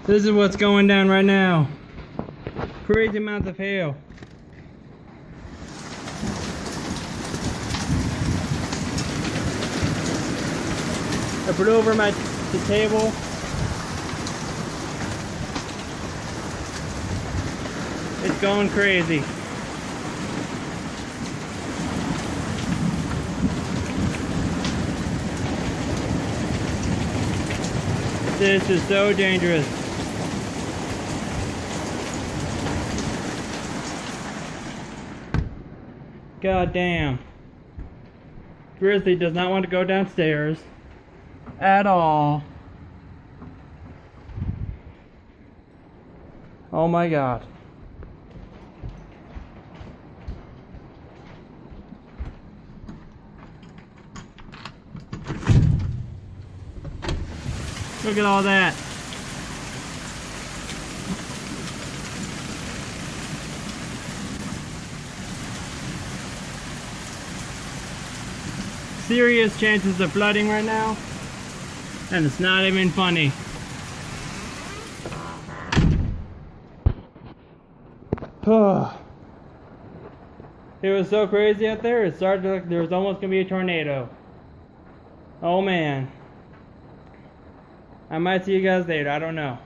This is what's going down right now. Crazy amounts of hail. I put it over the table. It's going crazy. This is so dangerous. God damn. Grizzly does not want to go downstairs at all. Oh my God. Look at all that. Serious chances of flooding right now, and it's not even funny. It was so crazy out there, it started to look like there was almost gonna be a tornado. Oh man. I might see you guys later, I don't know.